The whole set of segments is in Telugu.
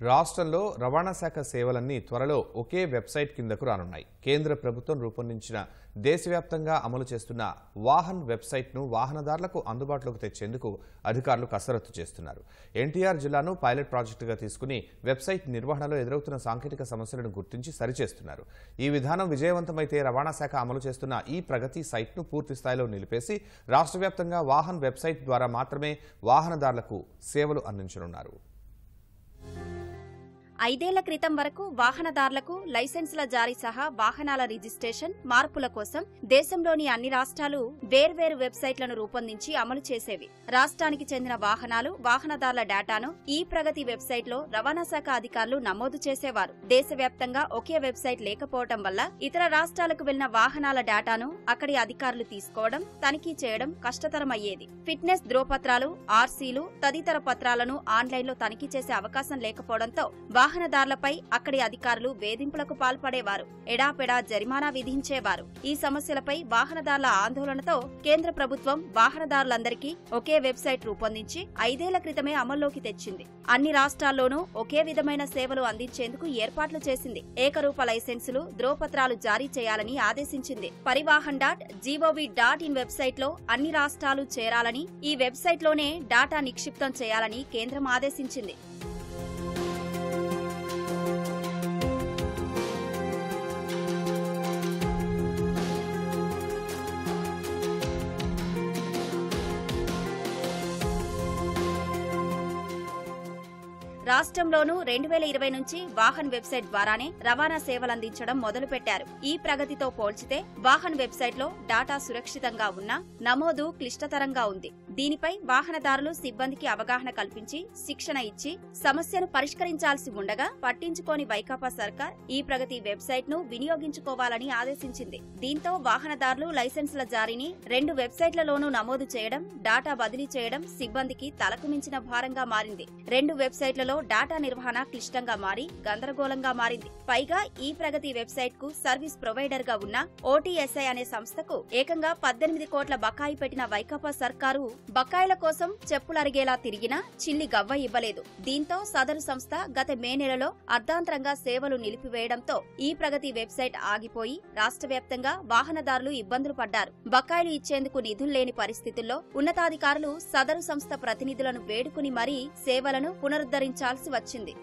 రాష్ట్రంలో రవాణా శాఖ సేవలన్నీ త్వరలో ఒకే వెబ్సైట్ కిందకు రానున్నాయి. కేంద్ర ప్రభుత్వం రూపొందించిన దేశవ్యాప్తంగా అమలు చేస్తున్న వాహన్ వెబ్సైట్ను వాహనదారులకు అందుబాటులోకి తెచ్చేందుకు అధికారులు కసరత్తు చేస్తున్నారు. ఎన్టీఆర్ జిల్లాను పైలట్ ప్రాజెక్టుగా తీసుకుని వెబ్సైట్ నిర్వహణలో ఎదురవుతున్న సాంకేతిక సమస్యలను గుర్తించి సరిచేస్తున్నారు. ఈ విధానం విజయవంతమైతే రవాణా శాఖ అమలు చేస్తున్న ఈ ప్రగతి సైట్ను పూర్తి స్థాయిలో నిలిపేసి రాష్ట్ర వ్యాప్తంగా వాహన్ వెబ్సైట్ ద్వారా మాత్రమే వాహనదారులకు సేవలు అందించనున్నారు. 5 ఏళ్ల క్రితం వరకు వాహనదారులకు లైసెన్సుల జారీ సహా వాహనాల రిజిస్ట్రేషన్ మార్పుల కోసం దేశంలోని అన్ని రాష్ట్రాలు వేర్వేరు వెబ్సైట్లను రూపొందించి అమలు చేసేవి. రాష్ట్రానికి చెందిన వాహనాలు, వాహనదారుల డేటాను ఈ ప్రగతి వెబ్సైట్లో రవాణా శాఖ అధికారులు నమోదు చేసేవారు. దేశవ్యాప్తంగా ఒకే వెబ్సైట్ లేకపోవడం వల్ల ఇతర రాష్ట్రాలకు వెళ్లిన వాహనాల డేటాను అక్కడి అధికారులు తీసుకోవడం, తనిఖీ చేయడం కష్టతరమయ్యేది. ఫిట్నెస్ ధ్రువపత్రాలు, ఆర్సీలు తదితర పత్రాలను ఆన్లైన్లో తనిఖీ చేసే అవకాశం లేకపోవడంతో వాహనదారులపై అక్కడి అధికారులు వేధింపులకు పాల్పడేవారు, ఎడాపెడా జరిమానా విధించేవారు. ఈ సమస్యలపై వాహనదారుల ఆందోళనతో కేంద్ర ప్రభుత్వం వాహనదారులందరికీ ఒకే వెబ్సైట్ రూపొందించి 5 ఏళ్ల క్రితమే అమల్లోకి తెచ్చింది. అన్ని రాష్ట్రాల్లోనూ ఒకే విధమైన సేవలు అందించేందుకు ఏర్పాట్లు చేసింది. ఏకరూప లైసెన్సులు, ధ్రువపత్రాలు జారీ చేయాలని ఆదేశించింది. పరివాహన్.gov.in వెబ్సైట్లో అన్ని రాష్ట్రాలు చేరాలని, ఈ వెబ్సైట్లోనే డాటా నిక్షిప్తం చేయాలని కేంద్రం ఆదేశించింది. రాష్ట్రంలోనూ 2020 నుంచి వాహన్ వెబ్సైట్ ద్వారానే రవాణా సేవలందించడం మొదలుపెట్టారు. ఈ ప్రగతితో పోల్చితే వాహన్ వెబ్సైట్లో డాటా సురక్షితంగా ఉన్నా నమోదు క్లిష్టతరంగా ఉంది. దీనిపై వాహనదారులు, సిబ్బందికి అవగాహన కల్పించి శిక్షణ ఇచ్చి సమస్యను పరిష్కరించాల్సి ఉండగా పట్టించుకోని వైకాపా సర్కార్ ఈ ప్రగతి వెబ్సైట్ ను వినియోగించుకోవాలని ఆదేశించింది. దీంతో వాహనదారులు లైసెన్సుల జారీని 2 వెబ్సైట్లలోనూ నమోదు చేయడం, డాటా బదిలీ చేయడం సిబ్బందికి తలకు మించిన భారంగా మారింది. 2 వెబ్సైట్లలో డాటా నిర్వహణ క్లిష్టంగా మారి గందరగోళంగా మారింది. పైగా ఈ ప్రగతి వెబ్సైట్ కు సర్వీస్ ప్రొవైడర్ గా ఉన్న ఓటీఎస్ఐ అనే సంస్థకు ఏకంగా 18 కోట్ల బకాయి పెట్టిన వైకాపా సర్కారు బకాయిల కోసం చెప్పులరిగేలా తిరిగినా చిల్లి గవ్వ ఇవ్వలేదు. దీంతో సదరు సంస్థ గత మే నెలలో అర్ధాంతరంగా సేవలు నిలిపివేయడంతో ఈ ప్రగతి వెబ్సైట్ ఆగిపోయి రాష్ట్ర వ్యాప్తంగా వాహనదారులు ఇబ్బందులు పడ్డారు. బకాయిలు ఇచ్చేందుకు నిధులు లేని పరిస్థితుల్లో ఉన్నతాధికారులు సదరు సంస్థ ప్రతినిధులను వేడుకుని మరీ సేవలను పునరుద్ధరించాల్సి వచ్చింది.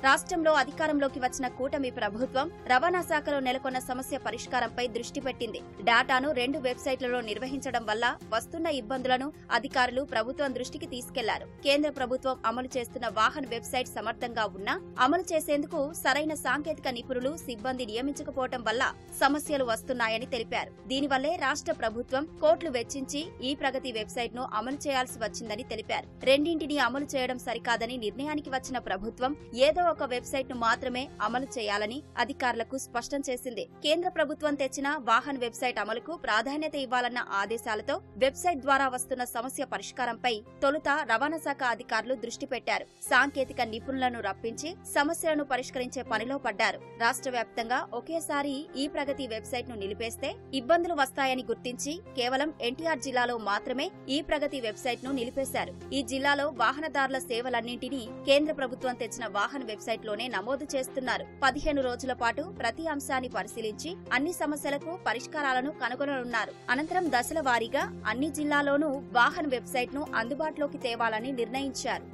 రాష్ట్రంలో అధికారంలోకి వచ్చిన కూటమి ప్రభుత్వం రవాణా శాఖలో నెలకొన్న సమస్య పరిష్కారంపై దృష్టి పెట్టింది. డాటాను 2 వెబ్సైట్లలో నిర్వహించడం వల్ల వస్తున్న ఇబ్బందులను అధికారులు ప్రభుత్వం దృష్టికి తీసుకెళ్లారు. కేంద్ర ప్రభుత్వం అమలు చేస్తున్న వాహన్ వెబ్సైట్ సమర్థంగా ఉన్నా అమలు చేసేందుకు సరైన సాంకేతిక నిపుణులు, సిబ్బంది నియమించకపోవడం వల్ల సమస్యలు వస్తున్నాయని తెలిపారు. దీనివల్లే రాష్ట్ర ప్రభుత్వం కోట్లు వెచ్చించి ఈ ప్రగతి వెబ్సైట్ ను అమలు చేయాల్సి వచ్చిందని తెలిపారు. రెండింటిని అమలు చేయడం సరికాదని నిర్ణయానికి వచ్చిన ప్రభుత్వం ఏదో ఒక వెబ్సైట్ ను మాత్రమే అమలు చేయాలని అధికారులకు స్పష్టం చేసింది. కేంద్ర ప్రభుత్వం తెచ్చిన వాహన్ వెబ్సైట్ అమలుకు ప్రాధాన్యత ఇవ్వాలన్న ఆదేశాలతో వెబ్సైట్ ద్వారా వస్తున్న సమస్య పరిష్కారంపై తొలుత రవాణా శాఖ అధికారులు దృష్టి పెట్టారు. సాంకేతిక నిపుణులను రప్పించి సమస్యలను పరిష్కరించే పనిలో పడ్డారు. రాష్ట్ర వ్యాప్తంగా ఒకేసారి ఈ ప్రగతి వెబ్సైట్ ను నిలిపేస్తే ఇబ్బందులు వస్తాయని గుర్తించి కేవలం ఎన్టీఆర్ జిల్లాలో మాత్రమే ఈ ప్రగతి వెబ్సైట్ ను నిలిపేశారు. ఈ జిల్లాలో వాహనదారుల సేవలన్నింటినీ కేంద్ర ప్రభుత్వం తెచ్చిన వాహన్ వెబ్సైట్ లోనే నమోదు చేస్తున్నారు. 15 రోజుల పాటు ప్రతి అంశాన్ని పరిశీలించి అన్ని సమస్యలకు పరిష్కారాలను కనుగొననున్నారు. అనంతరం దశల వారీగా అన్ని జిల్లాల్లోనూ వాహన్ వెబ్సైట్ ను అందుబాటులోకి తేవాలని నిర్ణయించారు.